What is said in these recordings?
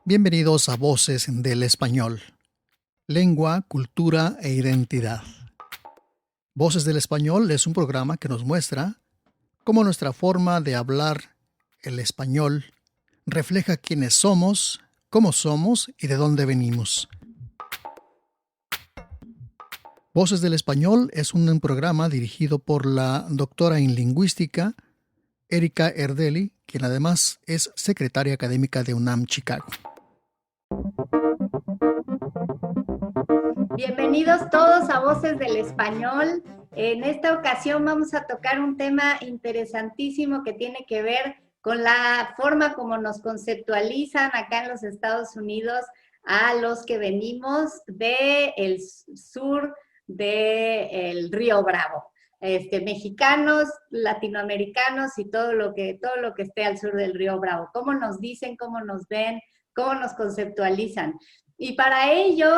Bienvenidos a Voces del Español. Lengua, cultura e identidad. Voces del Español es un programa que nos muestra cómo nuestra forma de hablar el español refleja quiénes somos, cómo somos y de dónde venimos. Voces del Español es un programa dirigido por la doctora en lingüística Erika Erdeli, quien además es secretaria académica de UNAM Chicago. Bienvenidos todos a Voces del Español. En esta ocasión vamos a tocar un tema interesantísimo que tiene que ver con la forma como nos conceptualizan acá en los Estados Unidos a los que venimos del sur del Río Bravo. Mexicanos, latinoamericanos y todo lo que esté al sur del Río Bravo. ¿Cómo nos dicen, cómo nos ven, cómo nos conceptualizan? Y para ello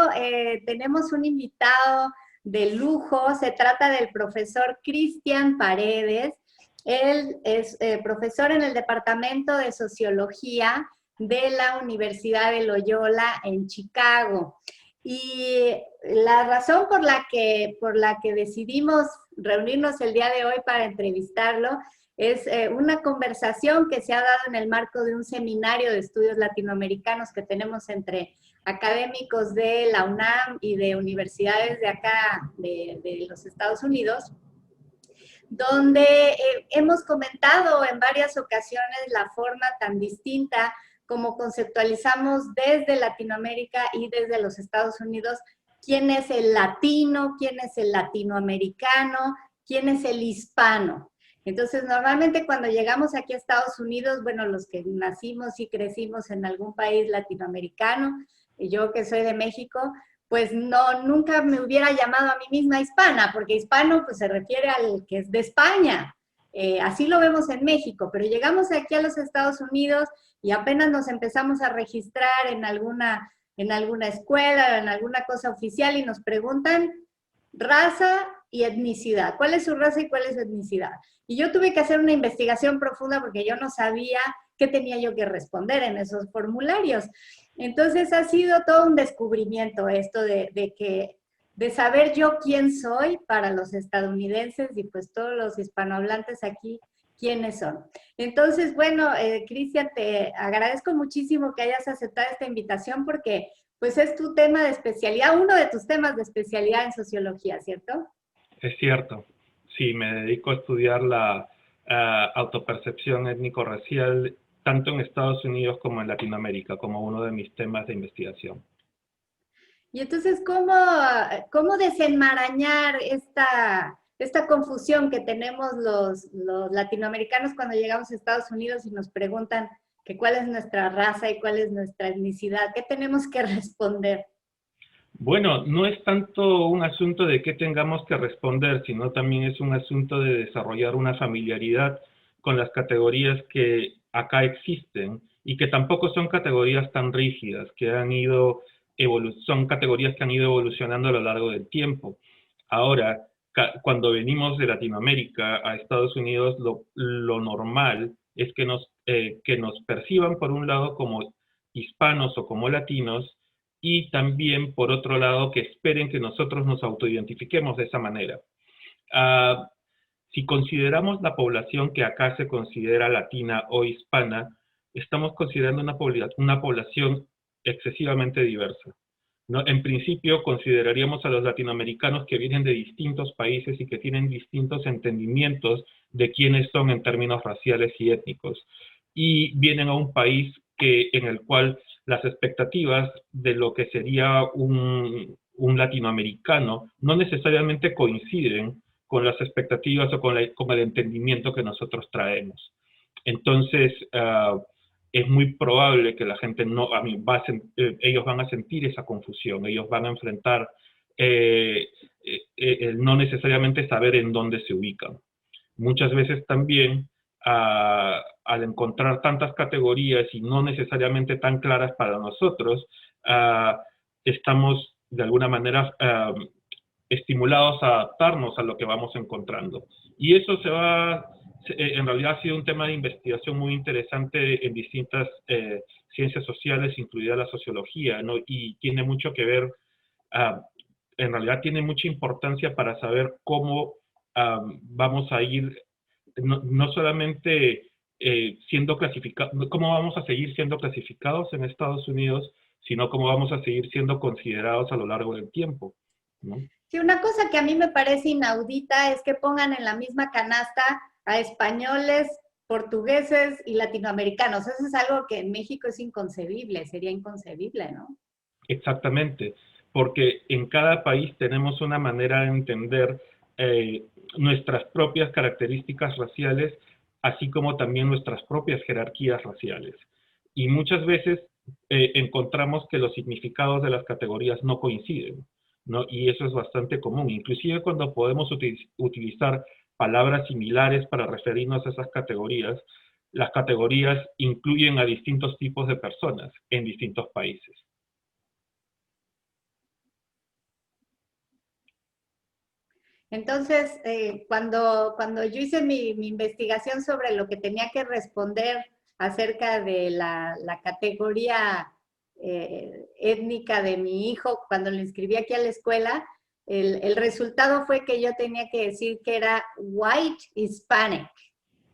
tenemos un invitado de lujo. Se trata del profesor Cristian Paredes. Él es profesor en el Departamento de Sociología de la Universidad de Loyola en Chicago. Y la razón por la que decidimos reunirnos el día de hoy para entrevistarlo es una conversación que se ha dado en el marco de un seminario de estudios latinoamericanos que tenemos entre académicos de la UNAM y de universidades de acá, de los Estados Unidos, donde hemos comentado en varias ocasiones la forma tan distinta como conceptualizamos desde Latinoamérica y desde los Estados Unidos quién es el latino, quién es el latinoamericano, quién es el hispano. Entonces, normalmente cuando llegamos aquí a Estados Unidos, bueno, los que nacimos y crecimos en algún país latinoamericano, yo que soy de México, pues no, nunca me hubiera llamado a mí misma hispana, porque hispano pues se refiere al que es de España. Así lo vemos en México, pero llegamos aquí a los Estados Unidos y apenas nos empezamos a registrar en alguna escuela, en alguna cosa oficial y nos preguntan raza y etnicidad. ¿Cuál es su raza y cuál es su etnicidad? Y yo tuve que hacer una investigación profunda porque yo no sabía qué tenía yo que responder en esos formularios. Entonces ha sido todo un descubrimiento esto de saber yo quién soy para los estadounidenses y pues todos los hispanohablantes aquí, quiénes son. Entonces, bueno, Cristian, te agradezco muchísimo que hayas aceptado esta invitación porque pues es tu tema de especialidad, uno de tus temas de especialidad en sociología, ¿cierto? Es cierto. Sí, me dedico a estudiar la autopercepción étnico-racial tanto en Estados Unidos como en Latinoamérica, como uno de mis temas de investigación. Y entonces, ¿cómo desenmarañar esta confusión que tenemos los latinoamericanos cuando llegamos a Estados Unidos y nos preguntan que cuál es nuestra raza y cuál es nuestra etnicidad? ¿Qué tenemos que responder? Bueno, no es tanto un asunto de qué tengamos que responder, sino también es un asunto de desarrollar una familiaridad con las categorías que acá existen y que tampoco son categorías tan rígidas, que son categorías que han ido evolucionando a lo largo del tiempo. Ahora, cuando venimos de Latinoamérica a Estados Unidos, lo normal es que nos perciban por un lado como hispanos o como latinos, y también, por otro lado, que esperen que nosotros nos autoidentifiquemos de esa manera. Si consideramos la población que acá se considera latina o hispana, estamos considerando una población excesivamente diversa, ¿no? En principio, consideraríamos a los latinoamericanos que vienen de distintos países y que tienen distintos entendimientos de quiénes son en términos raciales y étnicos, y vienen a un país en el cual las expectativas de lo que sería un latinoamericano no necesariamente coinciden con las expectativas o con el entendimiento que nosotros traemos. Entonces, es muy probable que la gente ellos van a sentir esa confusión, ellos van a enfrentar no necesariamente saber en dónde se ubican. Muchas veces también, al encontrar tantas categorías y no necesariamente tan claras para nosotros, estamos de alguna manera estimulados a adaptarnos a lo que vamos encontrando. Y eso se va En realidad ha sido un tema de investigación muy interesante en distintas ciencias sociales, incluida la sociología, ¿no? Y tiene mucho que ver, en realidad tiene mucha importancia para saber cómo vamos a ir, no solamente siendo clasificados, cómo vamos a seguir siendo clasificados en Estados Unidos, sino cómo vamos a seguir siendo considerados a lo largo del tiempo, ¿no? Sí, una cosa que a mí me parece inaudita es que pongan en la misma canasta a españoles, portugueses y latinoamericanos. Eso es algo que en México es inconcebible, sería inconcebible, ¿no? Exactamente, porque en cada país tenemos una manera de entender nuestras propias características raciales, así como también nuestras propias jerarquías raciales. Y muchas veces encontramos que los significados de las categorías no coinciden, ¿no? Y eso es bastante común, inclusive cuando podemos utilizar palabras similares para referirnos a esas categorías, las categorías incluyen a distintos tipos de personas en distintos países. Entonces, cuando yo hice mi investigación sobre lo que tenía que responder acerca de la categoría étnica de mi hijo, cuando lo inscribí aquí a la escuela, el resultado fue que yo tenía que decir que era white Hispanic,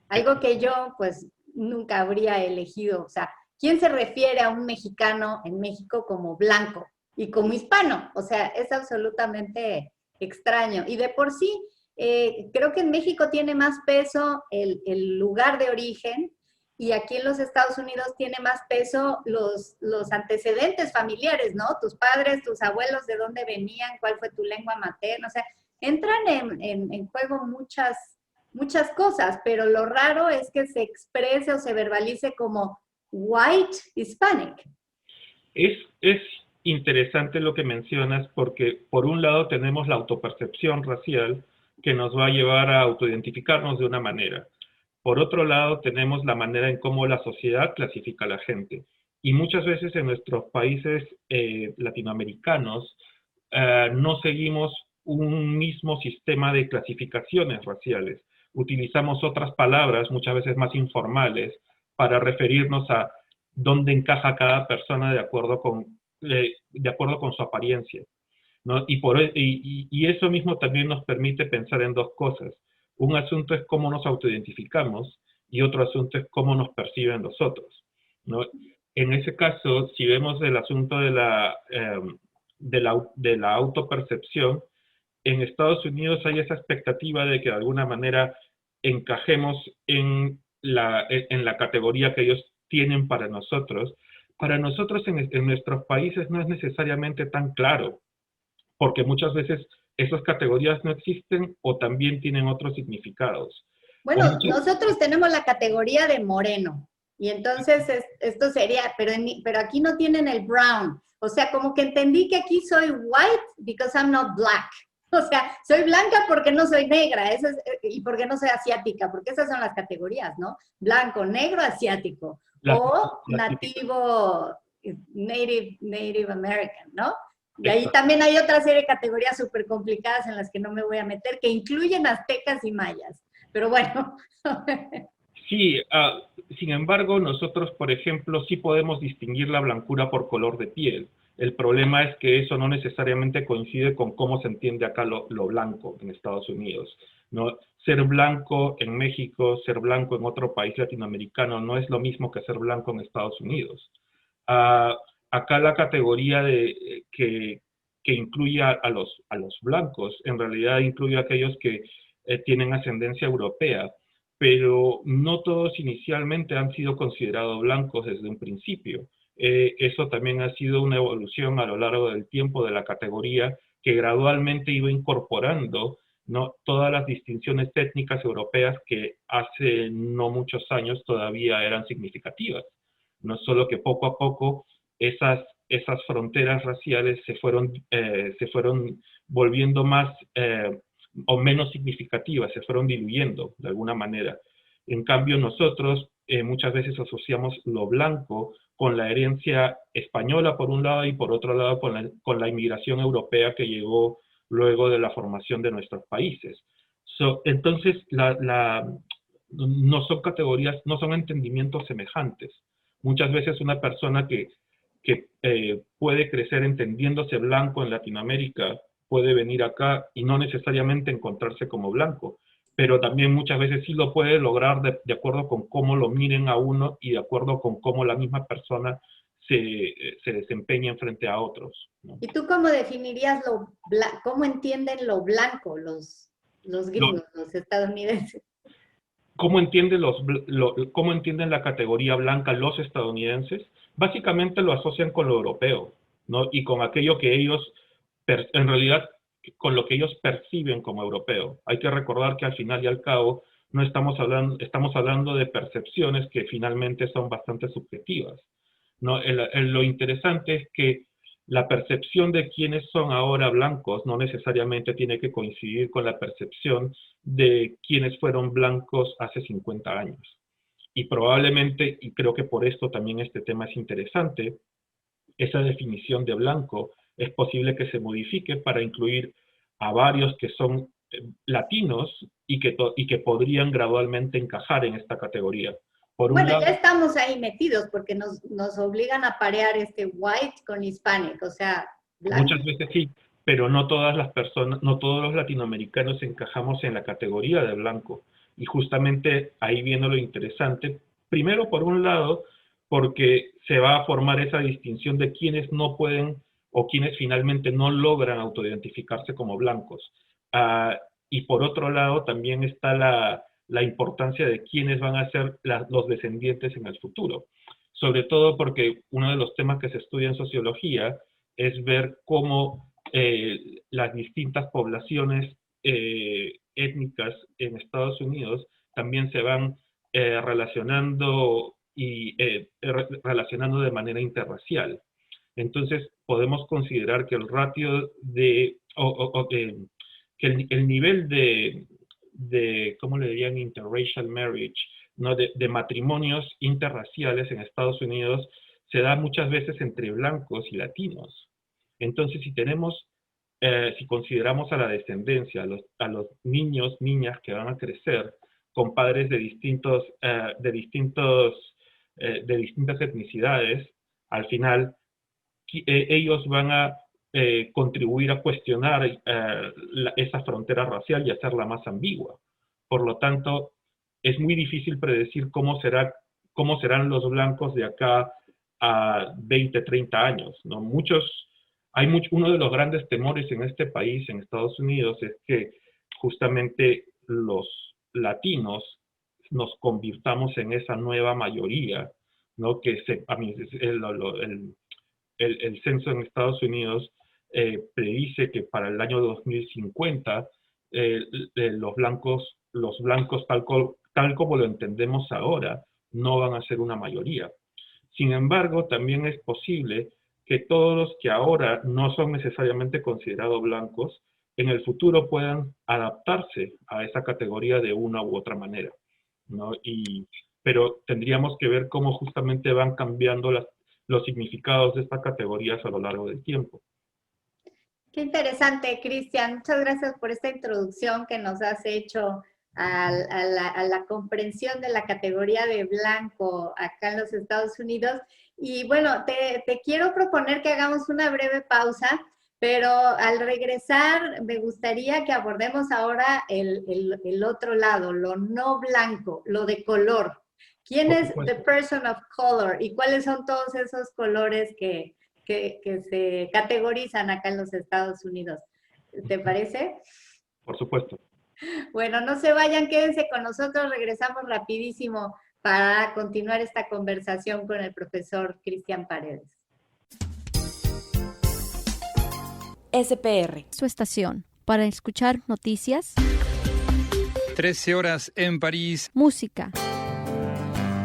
algo que yo pues nunca habría elegido. O sea, ¿quién se refiere a un mexicano en México como blanco y como hispano? O sea, es absolutamente extraño. Y de por sí, creo que en México tiene más peso el lugar de origen, y aquí en los Estados Unidos tiene más peso los antecedentes familiares, ¿no? Tus padres, tus abuelos, de dónde venían, cuál fue tu lengua materna. O sea, entran en juego muchas cosas, pero lo raro es que se exprese o se verbalice como white Hispanic. Es interesante lo que mencionas, porque por un lado tenemos la autopercepción racial que nos va a llevar a autoidentificarnos de una manera. Por otro lado tenemos la manera en cómo la sociedad clasifica a la gente. Y muchas veces en nuestros países latinoamericanos no seguimos un mismo sistema de clasificaciones raciales. Utilizamos otras palabras, muchas veces más informales, para referirnos a dónde encaja cada persona de acuerdo con su apariencia, ¿no? Y eso mismo también nos permite pensar en dos cosas. Un asunto es cómo nos autoidentificamos y otro asunto es cómo nos perciben los otros, ¿no? En ese caso, si vemos el asunto de la autopercepción, en Estados Unidos hay esa expectativa de que de alguna manera encajemos en la categoría que ellos tienen para nosotros. Para nosotros en nuestros países no es necesariamente tan claro, porque muchas veces esas categorías no existen o también tienen otros significados. Bueno, nosotros tenemos la categoría de moreno, y entonces esto sería, pero aquí no tienen el brown. O sea, como que entendí que aquí soy white because I'm not black. O sea, soy blanca porque no soy negra, y porque no soy asiática, porque esas son las categorías, ¿no? Blanco, negro, asiático. O nativo, Native American, ¿no? Y ahí también hay otra serie de categorías súper complicadas en las que no me voy a meter, que incluyen aztecas y mayas. Pero bueno. Sí, sin embargo, nosotros, por ejemplo, sí podemos distinguir la blancura por color de piel. El problema es que eso no necesariamente coincide con cómo se entiende acá lo blanco en Estados Unidos, ¿no? Ser blanco en México, ser blanco en otro país latinoamericano no es lo mismo que ser blanco en Estados Unidos. Acá la categoría que incluye a los blancos, en realidad incluye a aquellos que tienen ascendencia europea, pero no todos inicialmente han sido considerados blancos desde un principio. Eso también ha sido una evolución a lo largo del tiempo de la categoría, que gradualmente iba incorporando, ¿no?, todas las distinciones étnicas europeas que hace no muchos años todavía eran significativas. No solo que poco a poco esas fronteras raciales se fueron volviendo más o menos significativas, se fueron diluyendo de alguna manera. En cambio, nosotros muchas veces asociamos lo blanco con la herencia española por un lado y por otro lado con la inmigración europea que llegó luego de la formación de nuestros países. Entonces, no son categorías, no son entendimientos semejantes. Muchas veces una persona que puede crecer entendiéndose blanco en Latinoamérica puede venir acá y no necesariamente encontrarse como blanco, pero también muchas veces sí lo puede lograr de acuerdo con cómo lo miren a uno y de acuerdo con cómo la misma persona se desempeña frente a otros, ¿no? ¿Y tú cómo definirías cómo entienden lo blanco los gringos, los estadounidenses? ¿Cómo entienden, cómo entienden la categoría blanca los estadounidenses? Básicamente lo asocian con lo europeo, ¿no? Y con aquello que ellos, en realidad, con lo que ellos perciben como europeo. Hay que recordar que al final y al cabo no estamos hablando de percepciones que finalmente son bastante subjetivas, ¿no? Lo interesante es que la percepción de quiénes son ahora blancos no necesariamente tiene que coincidir con la percepción de quiénes fueron blancos hace 50 años. Y probablemente, y creo que por esto también este tema es interesante, esa definición de blanco es posible que se modifique para incluir a varios que son latinos y que podrían gradualmente encajar en esta categoría. Por un lado, ya estamos ahí metidos porque nos obligan a parear white con hispanic, o sea, blanco. Muchas veces sí, pero no todas las personas, no todos los latinoamericanos encajamos en la categoría de blanco. Y justamente ahí viene lo interesante. Primero, por un lado, porque se va a formar esa distinción de quienes no pueden o quienes finalmente no logran autoidentificarse como blancos. Y por otro lado, también está la importancia de quiénes van a ser los descendientes en el futuro. Sobre todo porque uno de los temas que se estudia en sociología es ver cómo las distintas poblaciones étnicas en Estados Unidos también se van relacionando relacionando de manera interracial. Entonces, podemos considerar que el ratio que el nivel de, ¿cómo le dirían? Interracial marriage, ¿no? De matrimonios interraciales en Estados Unidos se da muchas veces entre blancos y latinos. Entonces, si consideramos a la descendencia, a los niños, niñas que van a crecer con padres de distintas etnicidades, al final ellos van a contribuir a cuestionar esa frontera racial y hacerla más ambigua. Por lo tanto, es muy difícil predecir cómo serán los blancos de acá a 20, 30 años, ¿no? Uno de los grandes temores en este país, en Estados Unidos, es que justamente los latinos nos convirtamos en esa nueva mayoría, ¿no? Que el censo en Estados Unidos predice que para el año 2050 los blancos tal como lo entendemos ahora, no van a ser una mayoría. Sin embargo, también es posible que todos los que ahora no son necesariamente considerados blancos, en el futuro puedan adaptarse a esa categoría de una u otra manera, ¿no? Pero tendríamos que ver cómo justamente van cambiando los significados de estas categorías a lo largo del tiempo. Qué interesante, Cristian. Muchas gracias por esta introducción que nos has hecho a la comprensión de la categoría de blanco acá en los Estados Unidos. Y bueno, te quiero proponer que hagamos una breve pausa, pero al regresar me gustaría que abordemos ahora el otro lado, lo no blanco, lo de color. ¿Quién es the person of color y cuáles son todos esos colores que se categorizan acá en los Estados Unidos? ¿Te parece? Por supuesto. Bueno, no se vayan, quédense con nosotros, regresamos rapidísimo para continuar esta conversación con el profesor Cristian Paredes. SPR, su estación, para escuchar noticias, 13 horas en París, música.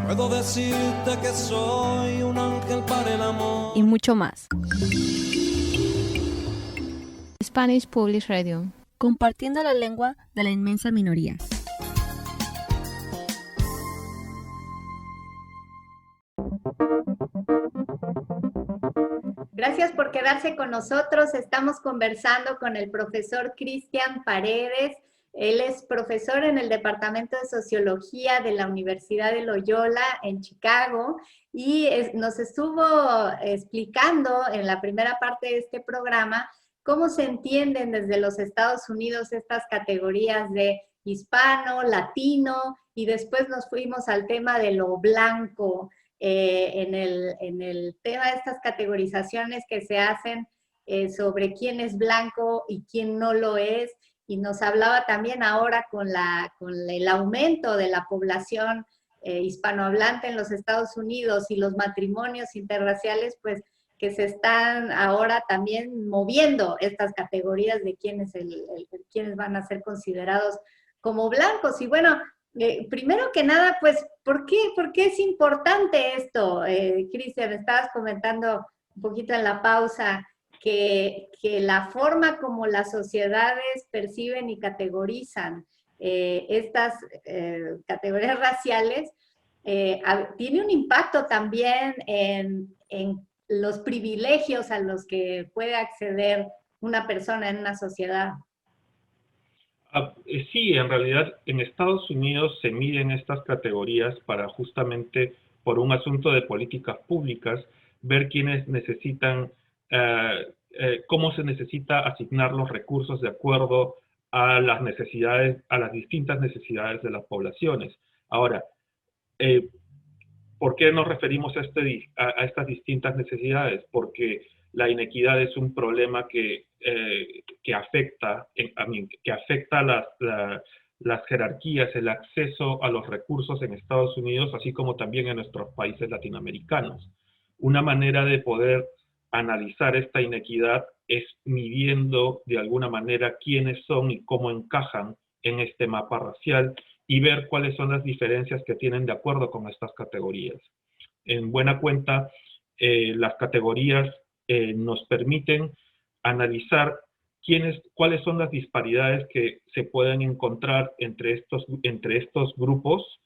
Puedo decirte que soy un ángel para el amor. Y mucho más. Spanish Public Radio. Compartiendo la lengua de la inmensa minoría. Gracias por quedarse con nosotros. Estamos conversando con el profesor Cristian Paredes. Él es profesor en el Departamento de Sociología de la Universidad de Loyola en Chicago y nos estuvo explicando en la primera parte de este programa cómo se entienden desde los Estados Unidos estas categorías de hispano, latino, y después nos fuimos al tema de lo blanco, en el tema de estas categorizaciones que se hacen sobre quién es blanco y quién no lo es, y nos hablaba también ahora con el aumento de la población hispanohablante en los Estados Unidos y los matrimonios interraciales, pues que se están ahora también moviendo estas categorías de quiénes van a ser considerados como blancos. Y bueno, primero que nada, pues, ¿por qué es importante esto? Cristian, estabas comentando un poquito en la pausa que la forma como las sociedades perciben y categorizan estas categorías raciales tiene un impacto también en los privilegios a los que puede acceder una persona en una sociedad. Sí, en realidad en Estados Unidos se miden estas categorías para justamente, por un asunto de políticas públicas, ver quiénes necesitan, cómo se necesita asignar los recursos de acuerdo a las necesidades, a las distintas necesidades de las poblaciones. Ahora, ¿por qué nos referimos a estas distintas necesidades? Porque la inequidad es un problema que afecta las jerarquías, el acceso a los recursos en Estados Unidos, así como también en nuestros países latinoamericanos. Una manera de poder analizar esta inequidad es midiendo de alguna manera quiénes son y cómo encajan en este mapa racial y ver cuáles son las diferencias que tienen de acuerdo con estas categorías. En buena cuenta, las categorías nos permiten analizar cuáles son las disparidades que se pueden encontrar entre estos grupos,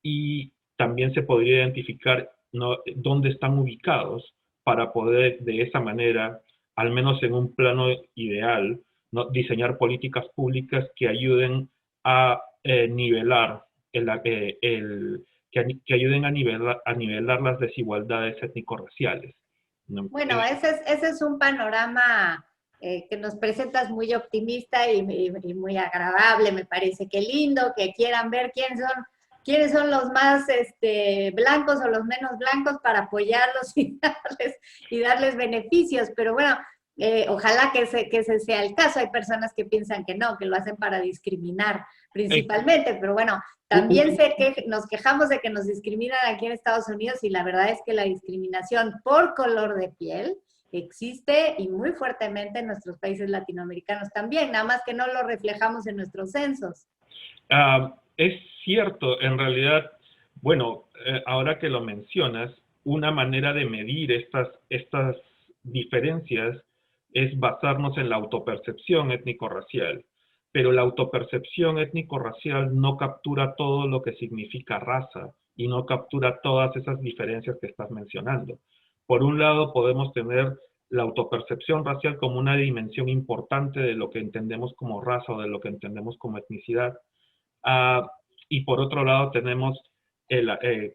y también se podría identificar, ¿no?, dónde están ubicados para poder de esa manera, al menos en un plano ideal, ¿no?, diseñar políticas públicas que ayuden a nivelar que ayuden a nivelar las desigualdades étnico-raciales, ¿no? Bueno, ese es un panorama que nos presentas muy optimista y muy agradable, me parece. Qué lindo que quieran ver quiénes son los más blancos o los menos blancos para apoyarlos y darles beneficios. Pero bueno, ojalá que ese sea el caso. Hay personas que piensan que no, que lo hacen para discriminar principalmente, pero bueno, también sé que nos quejamos de que nos discriminan aquí en Estados Unidos, y la verdad es que la discriminación por color de piel existe y muy fuertemente en nuestros países latinoamericanos también, nada más que no lo reflejamos en nuestros censos. Es cierto, en realidad, bueno, ahora que lo mencionas, una manera de medir estas diferencias es basarnos en la autopercepción étnico-racial. Pero la autopercepción étnico-racial no captura todo lo que significa raza y no captura todas esas diferencias que estás mencionando. Por un lado, podemos tener la autopercepción racial como una dimensión importante de lo que entendemos como raza o de lo que entendemos como etnicidad. Y por otro lado, tenemos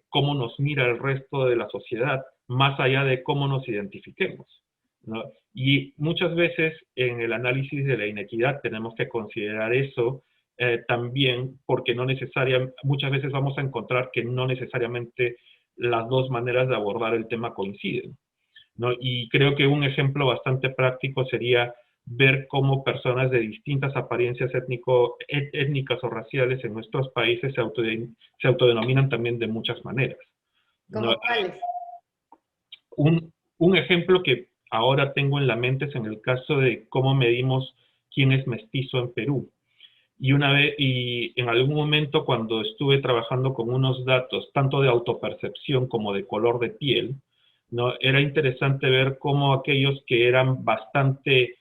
cómo nos mira el resto de la sociedad, más allá de cómo nos identifiquemos, ¿no? Y muchas veces en el análisis de la inequidad tenemos que considerar eso también, porque muchas veces vamos a encontrar que no necesariamente las dos maneras de abordar el tema coinciden, ¿no? Y creo que un ejemplo bastante práctico sería ver cómo personas de distintas apariencias étnicas o raciales en nuestros países se autodenominan también de muchas maneras, ¿no? ¿Cómo cuáles? Un ejemplo que ahora tengo en la mente es en el caso de cómo medimos quién es mestizo en Perú. Y en algún momento, cuando estuve trabajando con unos datos, tanto de autopercepción como de color de piel, ¿no?, era interesante ver cómo aquellos que eran bastante,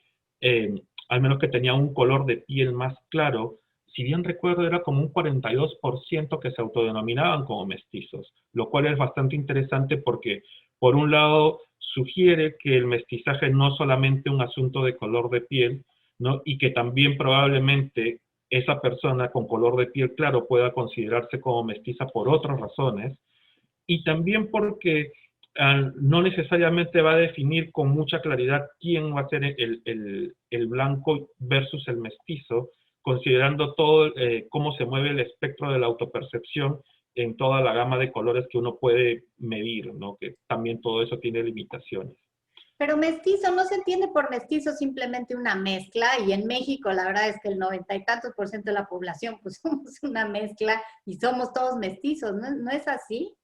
al menos que tenían un color de piel más claro, si bien recuerdo era como un 42% que se autodenominaban como mestizos, lo cual es bastante interesante porque, por un lado, sugiere que el mestizaje no es solamente un asunto de color de piel, ¿no?, y que también probablemente esa persona con color de piel claro pueda considerarse como mestiza por otras razones, y también porque no necesariamente va a definir con mucha claridad quién va a ser el blanco versus el mestizo, considerando todo cómo se mueve el espectro de la autopercepción en toda la gama de colores que uno puede medir, ¿no? Que también todo eso tiene limitaciones. Pero mestizo, no se entiende por mestizo simplemente una mezcla, y en México la verdad es que el 90 y tantos % de la población pues somos una mezcla y somos todos mestizos, ¿no es así?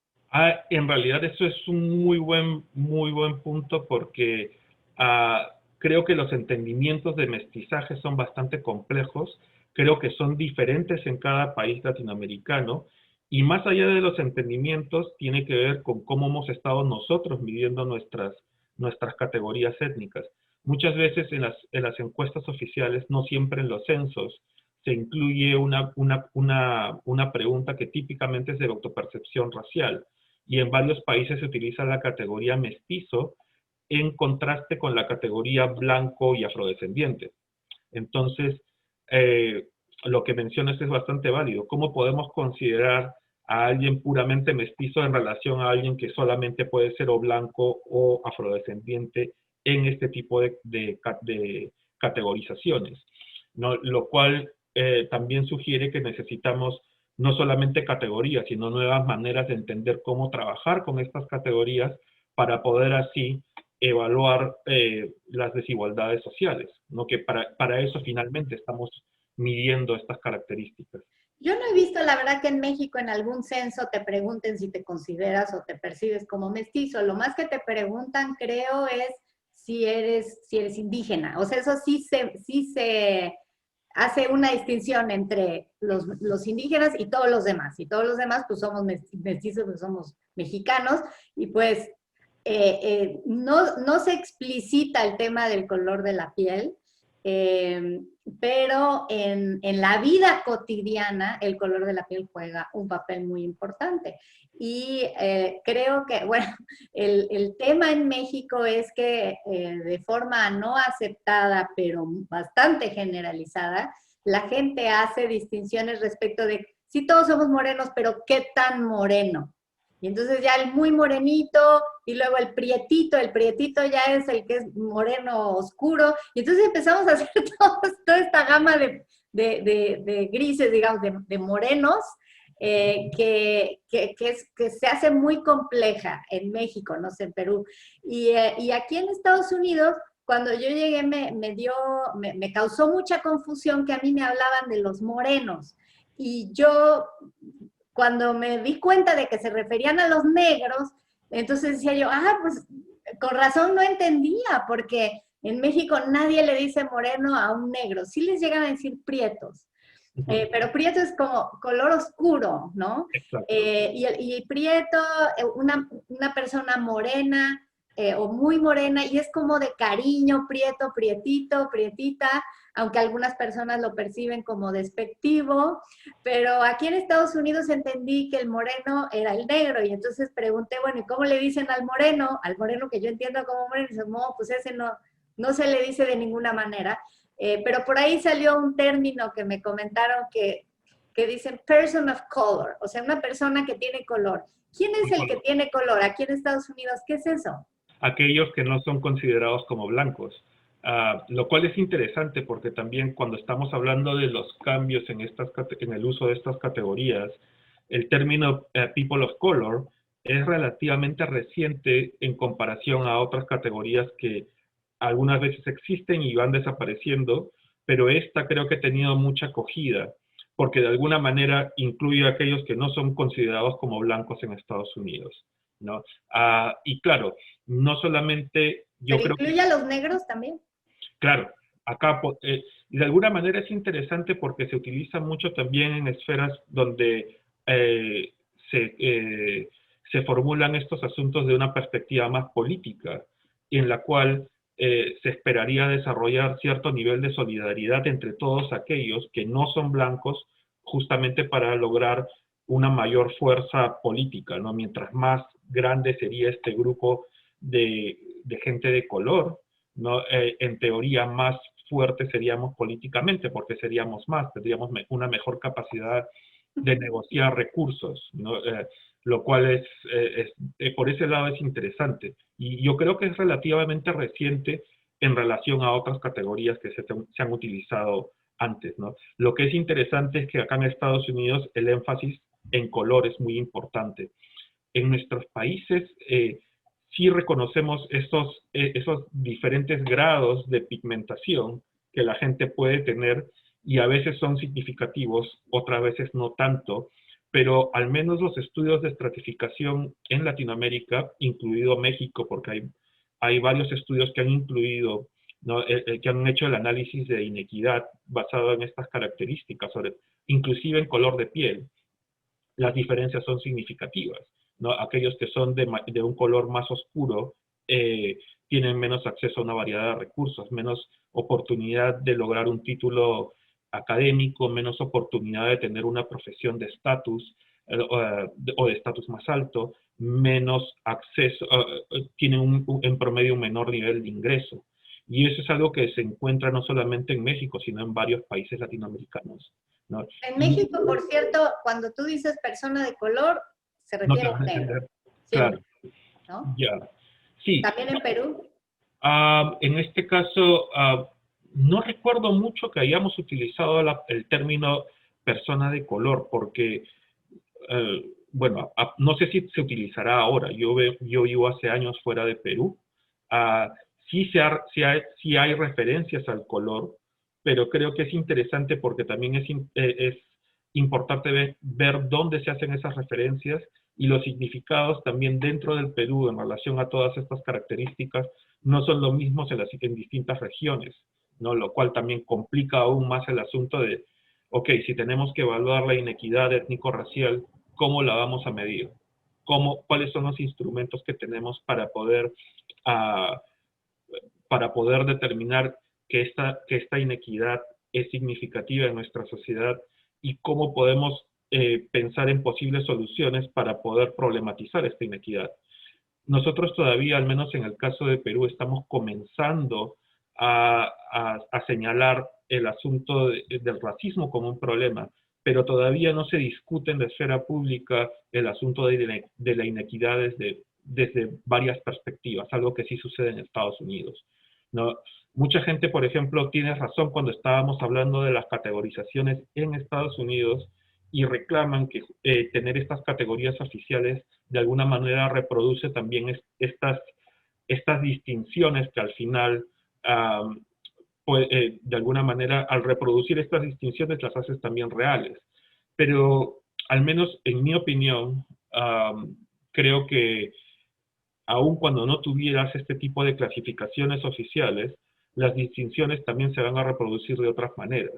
En realidad eso es un muy buen punto porque creo que los entendimientos de mestizaje son bastante complejos, creo que son diferentes en cada país latinoamericano, y más allá de los entendimientos tiene que ver con cómo hemos estado nosotros midiendo nuestras categorías étnicas. Muchas veces en las encuestas oficiales, no siempre en los censos, se incluye una pregunta que típicamente es de autopercepción racial, y en varios países se utiliza la categoría mestizo en contraste con la categoría blanco y afrodescendiente. Entonces, lo que mencionas es bastante válido. ¿Cómo podemos considerar a alguien puramente mestizo en relación a alguien que solamente puede ser o blanco o afrodescendiente en este tipo de categorizaciones, ¿no? Lo cual también sugiere que necesitamos no solamente categorías, sino nuevas maneras de entender cómo trabajar con estas categorías para poder así evaluar las desigualdades sociales, ¿no? Que para eso finalmente estamos midiendo estas características. Yo no he visto, la verdad, que en México en algún censo te pregunten si te consideras o te percibes como mestizo. Lo más que te preguntan, creo, es si eres indígena. O sea, eso sí se hace una distinción entre los indígenas y todos los demás. Y todos los demás, pues somos mestizos, pues somos mexicanos. Y pues no se explicita el tema del color de la piel, pero en la vida cotidiana el color de la piel juega un papel muy importante. Y creo que, bueno, el tema en México es que de forma no aceptada, pero bastante generalizada, la gente hace distinciones respecto de si todos somos morenos, pero ¿qué tan moreno? Y entonces ya el muy morenito, y luego el prietito ya es el que es moreno oscuro, y entonces empezamos a hacer toda esta gama de grises, digamos, de morenos, que se hace muy compleja en México, no sé, en Perú. Y aquí en Estados Unidos, cuando yo llegué, me causó mucha confusión que a mí me hablaban de los morenos. Y yo, cuando me di cuenta de que se referían a los negros, entonces decía yo, pues con razón no entendía, porque en México nadie le dice moreno a un negro, sí les llegan a decir prietos. Pero prieto es como color oscuro, ¿no? Y prieto, una persona morena o muy morena, y es como de cariño, prieto, prietito, prietita, aunque algunas personas lo perciben como despectivo, pero aquí en Estados Unidos entendí que el moreno era el negro, y entonces pregunté, bueno, ¿y cómo le dicen al moreno? Al moreno que yo entiendo como moreno, y dice, no, pues ese no se le dice de ninguna manera. Pero por ahí salió un término que me comentaron que dicen person of color, o sea, una persona que tiene color. ¿Quién es el que tiene color aquí en Estados Unidos? ¿Qué es eso? Aquellos que no son considerados como blancos, lo cual es interesante porque también cuando estamos hablando de los cambios en el uso de estas categorías, el término people of color es relativamente reciente en comparación a otras categorías que algunas veces existen y van desapareciendo, pero esta creo que ha tenido mucha acogida, porque de alguna manera incluye a aquellos que no son considerados como blancos en Estados Unidos, ¿no? Y claro, no solamente yo ¿Pero creo incluye a los negros también? Claro, acá de alguna manera es interesante porque se utiliza mucho también en esferas donde se formulan estos asuntos de una perspectiva más política, en la cual se esperaría desarrollar cierto nivel de solidaridad entre todos aquellos que no son blancos, justamente para lograr una mayor fuerza política, ¿no? Mientras más grande sería este grupo de gente de color, ¿no? En teoría más fuertes seríamos políticamente, porque seríamos más, tendríamos una mejor capacidad de negociar recursos, ¿no? Lo cual por ese lado es interesante. Y yo creo que es relativamente reciente en relación a otras categorías que se han utilizado antes, ¿no? Lo que es interesante es que acá en Estados Unidos el énfasis en color es muy importante. En nuestros países sí reconocemos esos diferentes grados de pigmentación que la gente puede tener y a veces son significativos, otras veces no tanto, pero al menos los estudios de estratificación en Latinoamérica, incluido México, porque hay varios estudios que han incluido, ¿no? Que han hecho el análisis de inequidad basado en estas características, inclusive en color de piel, las diferencias son significativas, ¿no? Aquellos que son de un color más oscuro tienen menos acceso a una variedad de recursos, menos oportunidad de lograr un título académico, menos oportunidad de tener una profesión de estatus o de estatus más alto, menos acceso, tienen en promedio un menor nivel de ingreso. Y eso es algo que se encuentra no solamente en México, sino en varios países latinoamericanos, ¿no? En México, por cierto, cuando tú dices persona de color, se refiere a negro. Claro. ¿No? Ya. Sí. ¿También en Perú? En este caso, no recuerdo mucho que hayamos utilizado el término persona de color, porque, bueno, no sé si se utilizará ahora. Yo vivo hace años fuera de Perú. Sí hay referencias al color, pero creo que es interesante porque también es importante ver dónde se hacen esas referencias y los significados también dentro del Perú en relación a todas estas características no son los mismos en distintas regiones, ¿no? Lo cual también complica aún más el asunto de, ok, si tenemos que evaluar la inequidad étnico-racial, ¿cómo la vamos a medir? ¿Cuáles son los instrumentos que tenemos para poder determinar que esta inequidad es significativa en nuestra sociedad y cómo podemos pensar en posibles soluciones para poder problematizar esta inequidad? Nosotros todavía, al menos en el caso de Perú, estamos comenzando a señalar el asunto del racismo como un problema, pero todavía no se discute en la esfera pública el asunto de la inequidad desde varias perspectivas, algo que sí sucede en Estados Unidos, ¿no? Mucha gente, por ejemplo, tiene razón cuando estábamos hablando de las categorizaciones en Estados Unidos y reclaman que tener estas categorías oficiales de alguna manera reproduce también estas distinciones que al final, de alguna manera, al reproducir estas distinciones las haces también reales. Pero, al menos en mi opinión, creo que aun cuando no tuvieras este tipo de clasificaciones oficiales, las distinciones también se van a reproducir de otras maneras.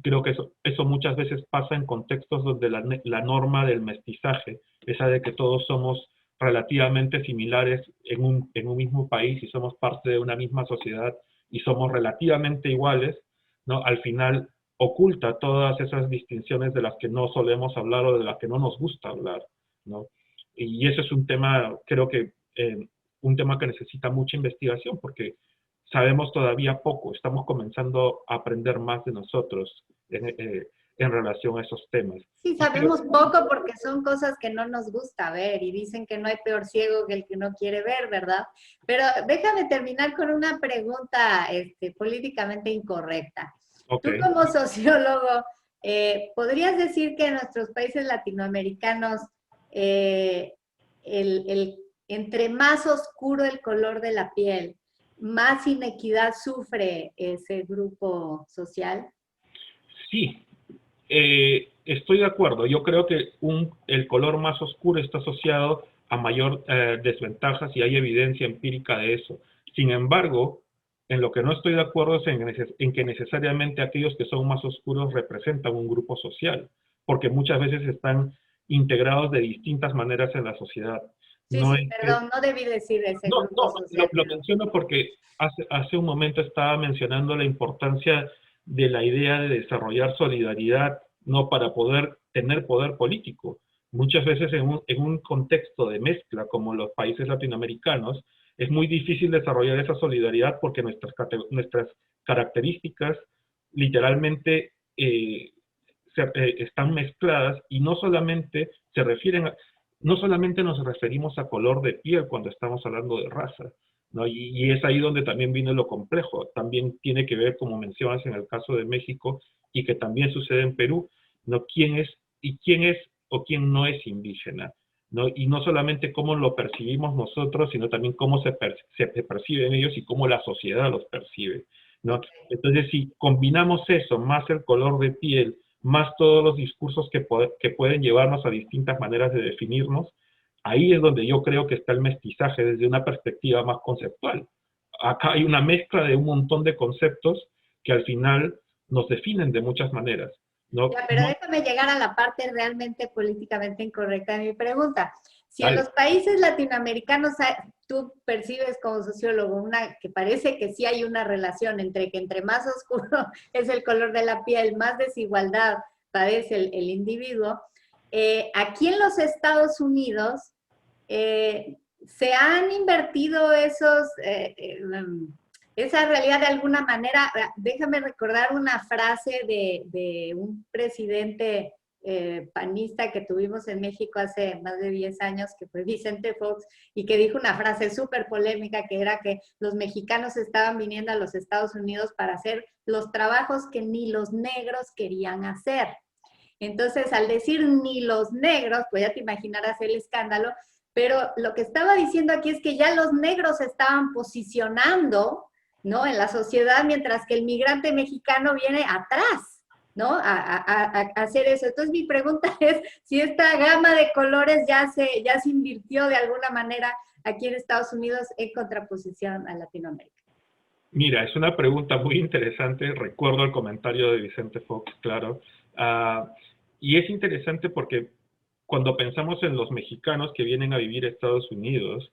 Creo que eso muchas veces pasa en contextos donde la norma del mestizaje, esa de que todos somos relativamente similares en un mismo país y somos parte de una misma sociedad y somos relativamente iguales, ¿no? Al final oculta todas esas distinciones de las que no solemos hablar o de las que no nos gusta hablar, ¿no? Y ese es un tema, creo que un tema que necesita mucha investigación porque sabemos todavía poco, estamos comenzando a aprender más de nosotros en relación a esos temas. Sí, sabemos poco porque son cosas que no nos gusta ver y dicen que no hay peor ciego que el que no quiere ver, ¿verdad? Pero déjame terminar con una pregunta políticamente incorrecta. Okay. Tú como sociólogo, ¿podrías decir que en nuestros países latinoamericanos entre más oscuro el color de la piel, más inequidad sufre ese grupo social? Sí, estoy de acuerdo. Yo creo que el color más oscuro está asociado a mayor desventajas y hay evidencia empírica de eso. Sin embargo, en lo que no estoy de acuerdo es en que necesariamente aquellos que son más oscuros representan un grupo social, porque muchas veces están integrados de distintas maneras en la sociedad. Sí, no sí, perdón, no debí decir ese grupo social. Lo menciono porque hace un momento estaba mencionando la importancia de la idea de desarrollar solidaridad, ¿no? Para poder tener poder político. Muchas veces en un contexto de mezcla como los países latinoamericanos, es muy difícil desarrollar esa solidaridad porque nuestras características literalmente están mezcladas y no solamente no solamente nos referimos a color de piel cuando estamos hablando de raza, ¿no? Y es ahí donde también viene lo complejo. También tiene que ver, como mencionas en el caso de México, y que también sucede en Perú, ¿no? quién es o quién no es indígena, ¿no? Y no solamente cómo lo percibimos nosotros, sino también cómo se perciben ellos y cómo la sociedad los percibe, ¿no? Entonces, si combinamos eso, más el color de piel, más todos los discursos que pueden llevarnos a distintas maneras de definirnos, ahí es donde yo creo que está el mestizaje desde una perspectiva más conceptual. Acá hay una mezcla de un montón de conceptos que al final nos definen de muchas maneras, ¿no? Ya, pero déjame llegar a la parte realmente políticamente incorrecta de mi pregunta. Si en Dale. los países latinoamericanos tú percibes como sociólogo que parece que sí hay una relación entre que entre más oscuro es el color de la piel, más desigualdad padece el individuo, aquí en los Estados Unidos se han invertido esa realidad de alguna manera. Déjame recordar una frase de un presidente panista que tuvimos en México hace más de 10 años, que fue Vicente Fox, y que dijo una frase súper polémica, que era que los mexicanos estaban viniendo a los Estados Unidos para hacer los trabajos que ni los negros querían hacer. Entonces, al decir ni los negros, pues ya te imaginarás el escándalo, pero lo que estaba diciendo aquí es que ya los negros se estaban posicionando, ¿no?, en la sociedad, mientras que el migrante mexicano viene atrás, ¿no?, a hacer eso. Entonces mi pregunta es si esta gama de colores ya se invirtió de alguna manera aquí en Estados Unidos en contraposición a Latinoamérica. Mira, es una pregunta muy interesante. Recuerdo el comentario de Vicente Fox, claro. Y es interesante porque cuando pensamos en los mexicanos que vienen a vivir a Estados Unidos,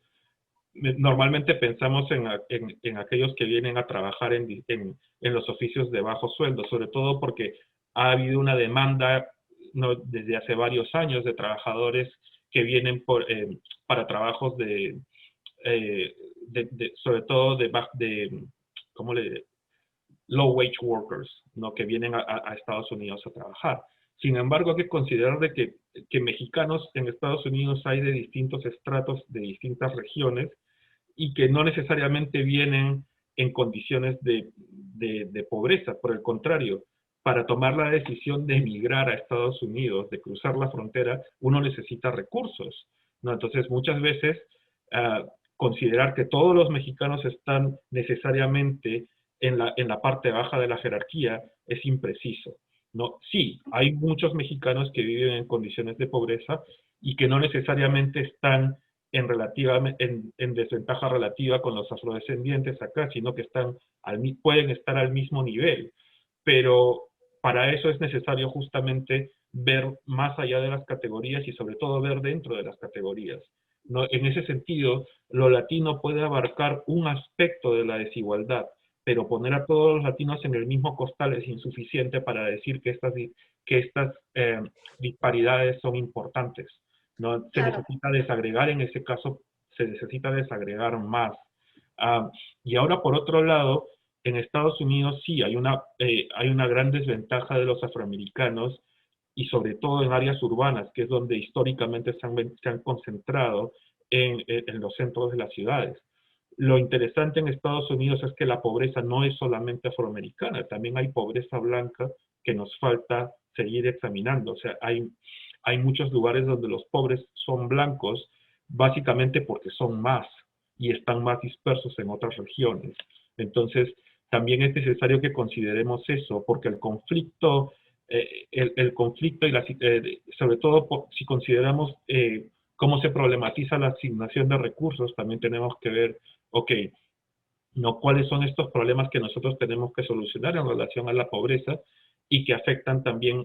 normalmente pensamos en aquellos que vienen a trabajar en los oficios de bajo sueldo, sobre todo porque ha habido una demanda, ¿no?, desde hace varios años de trabajadores que vienen para trabajos sobre todo low wage workers, ¿no?, que vienen a Estados Unidos a trabajar. Sin embargo, hay que considerar que mexicanos en Estados Unidos hay de distintos estratos, de distintas regiones, y que no necesariamente vienen en condiciones de pobreza. Por el contrario, para tomar la decisión de emigrar a Estados Unidos, de cruzar la frontera, uno necesita recursos, ¿no? Entonces, muchas veces, considerar que todos los mexicanos están necesariamente en la parte baja de la jerarquía es impreciso, ¿no? Sí, hay muchos mexicanos que viven en condiciones de pobreza y que no necesariamente están en desventaja relativa con los afrodescendientes acá, sino que pueden estar al mismo nivel. Pero para eso es necesario justamente ver más allá de las categorías y sobre todo ver dentro de las categorías, ¿no? En ese sentido, lo latino puede abarcar un aspecto de la desigualdad, pero poner a todos los latinos en el mismo costal es insuficiente para decir que estas disparidades son importantes, ¿no? Se necesita desagregar, en ese caso se necesita desagregar más. Y ahora, por otro lado, en Estados Unidos sí hay una gran desventaja de los afroamericanos, y sobre todo en áreas urbanas, que es donde históricamente se han concentrado en los centros de las ciudades. Lo interesante en Estados Unidos es que la pobreza no es solamente afroamericana, también hay pobreza blanca que nos falta seguir examinando. O sea, hay muchos lugares donde los pobres son blancos, básicamente porque son más y están más dispersos en otras regiones. Entonces, también es necesario que consideremos eso, porque el conflicto y sobre todo si consideramos cómo se problematiza la asignación de recursos, también tenemos que ver, ¿no?, cuáles son estos problemas que nosotros tenemos que solucionar en relación a la pobreza y que afectan también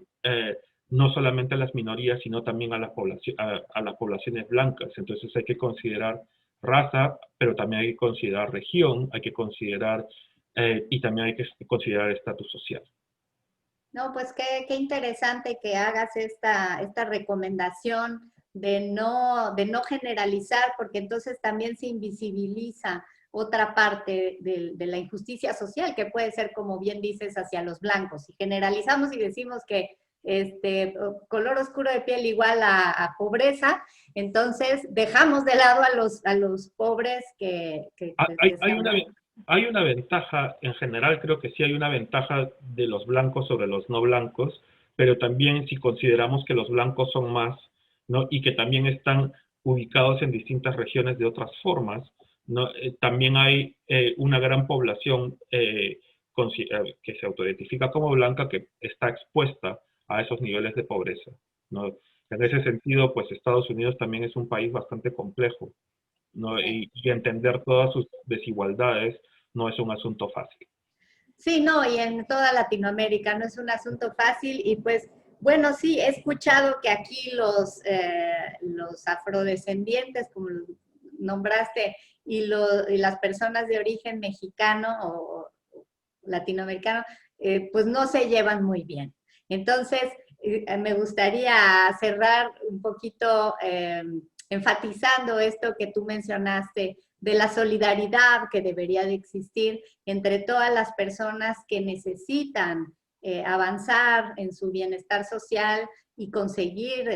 no solamente a las minorías, sino también a las poblaciones blancas. Entonces hay que considerar raza, pero también hay que considerar región, hay que considerar y también hay que considerar estatus social. No, pues qué interesante que hagas esta recomendación de no generalizar, porque entonces también se invisibiliza otra parte de la injusticia social, que puede ser, como bien dices, hacia los blancos. Si generalizamos y decimos que color oscuro de piel igual a pobreza, entonces dejamos de lado a los pobres Hay una ventaja, en general creo que sí hay una ventaja de los blancos sobre los no blancos, pero también si consideramos que los blancos son más, ¿no? Y que también están ubicados en distintas regiones de otras formas, ¿no? También hay una gran población que se autoidentifica como blanca que está expuesta a esos niveles de pobreza, ¿no? En ese sentido, pues Estados Unidos también es un país bastante complejo, ¿no? Sí. Y entender todas sus desigualdades no es un asunto fácil. Sí, no, y en toda Latinoamérica no es un asunto fácil y pues, bueno, sí, he escuchado que aquí los afrodescendientes, como los nombraste, y las personas de origen mexicano o latinoamericano, pues no se llevan muy bien. Entonces, me gustaría cerrar un poquito enfatizando esto que tú mencionaste, de la solidaridad que debería de existir entre todas las personas que necesitan avanzar en su bienestar social y conseguir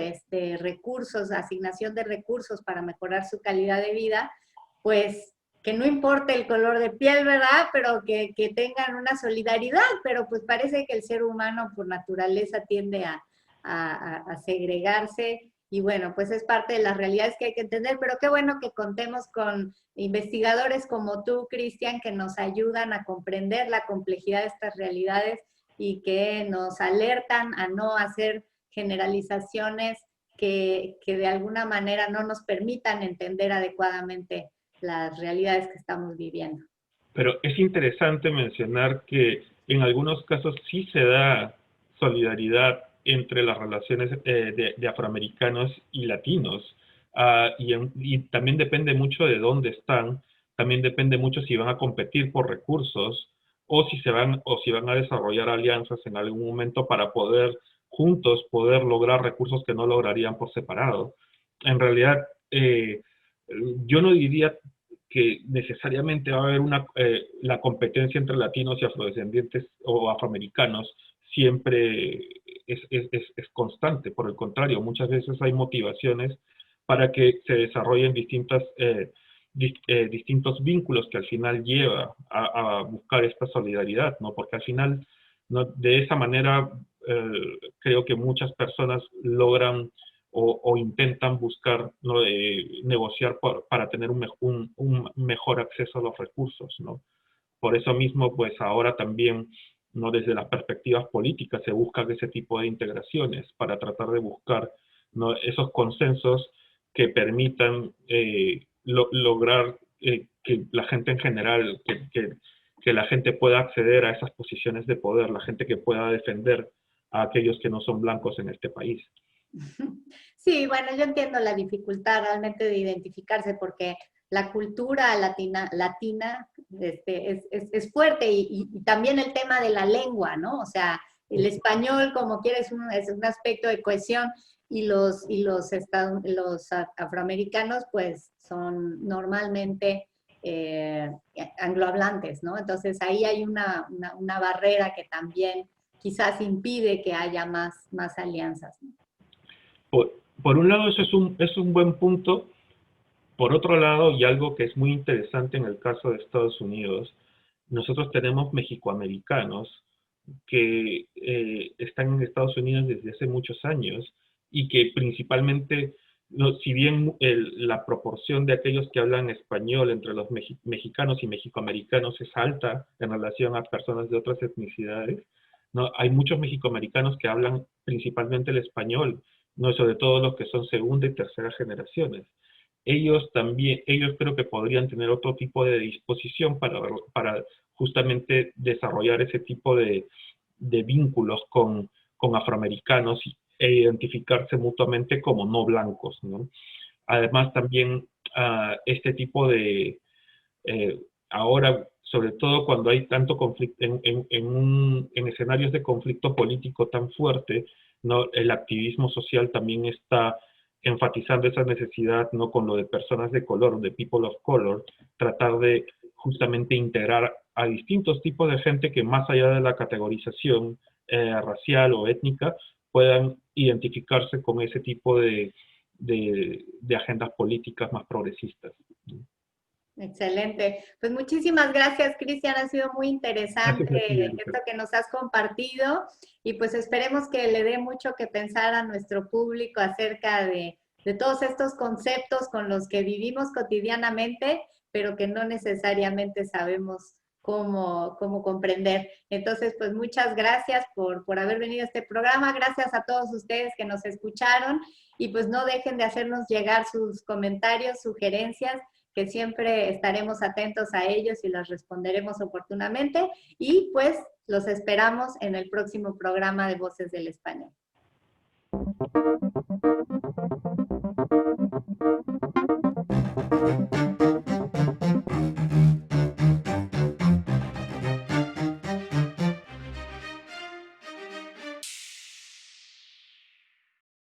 recursos, asignación de recursos para mejorar su calidad de vida, pues que no importe el color de piel, ¿verdad? Pero que tengan una solidaridad, pero pues parece que el ser humano por naturaleza tiende a segregarse. Y bueno, pues es parte de las realidades que hay que entender, pero qué bueno que contemos con investigadores como tú, Cristian, que nos ayudan a comprender la complejidad de estas realidades y que nos alertan a no hacer generalizaciones que de alguna manera no nos permitan entender adecuadamente las realidades que estamos viviendo. Pero es interesante mencionar que en algunos casos sí se da solidaridad entre las relaciones de afroamericanos y latinos. Y también depende mucho de dónde están, también depende mucho si van a competir por recursos o si van a desarrollar alianzas en algún momento para poder juntos lograr recursos que no lograrían por separado. En realidad, yo no diría que necesariamente va a haber la competencia entre latinos y afrodescendientes o afroamericanos siempre es constante. Por el contrario, muchas veces hay motivaciones para que se desarrollen distintos vínculos que al final lleva a buscar esta solidaridad, ¿no? Porque al final, ¿no? De esa manera creo que muchas personas logran o intentan buscar, ¿no? Negociar para tener un mejor acceso a los recursos, ¿no? Por eso mismo, pues ahora también, ¿no? Desde las perspectivas políticas se buscan ese tipo de integraciones para tratar de buscar, ¿no? Esos consensos que permitan lograr que la gente en general, que la gente pueda acceder a esas posiciones de poder, la gente que pueda defender a aquellos que no son blancos en este país. Sí, bueno, yo entiendo la dificultad realmente de identificarse porque la cultura latina es fuerte y también el tema de la lengua, ¿no? O sea, el español, como quieres, es un aspecto de cohesión y los afroamericanos, pues, son normalmente anglohablantes, ¿no? Entonces, ahí hay una barrera que también quizás impide que haya más alianzas, ¿no? Por un lado, eso es un buen punto. Por otro lado, y algo que es muy interesante en el caso de Estados Unidos, nosotros tenemos mexicoamericanos que están en Estados Unidos desde hace muchos años y que principalmente, no, si bien la proporción de aquellos que hablan español entre los mexicanos y mexicoamericanos es alta en relación a personas de otras etnicidades, ¿no? Hay muchos mexicoamericanos que hablan principalmente el español, ¿no? Sobre todo los que son segunda y tercera generaciones. Ellos creo que podrían tener otro tipo de disposición para justamente desarrollar ese tipo de vínculos con afroamericanos e identificarse mutuamente como no blancos, ¿no? Además también este tipo de, ahora, sobre todo cuando hay tanto conflicto, en escenarios de conflicto político tan fuerte, ¿no? El activismo social también está enfatizando esa necesidad, ¿no? Con lo de personas de color, de people of color, tratar de justamente integrar a distintos tipos de gente que más allá de la categorización racial o étnica puedan identificarse con ese tipo de agendas políticas más progresistas. Excelente. Pues muchísimas gracias, Cristian. Ha sido muy interesante esto que nos has compartido y pues esperemos que le dé mucho que pensar a nuestro público acerca de todos estos conceptos con los que vivimos cotidianamente, pero que no necesariamente sabemos cómo comprender. Entonces, pues muchas gracias por haber venido a este programa. Gracias a todos ustedes que nos escucharon y pues no dejen de hacernos llegar sus comentarios, sugerencias, que siempre estaremos atentos a ellos y los responderemos oportunamente. Y pues los esperamos en el próximo programa de Voces del Español.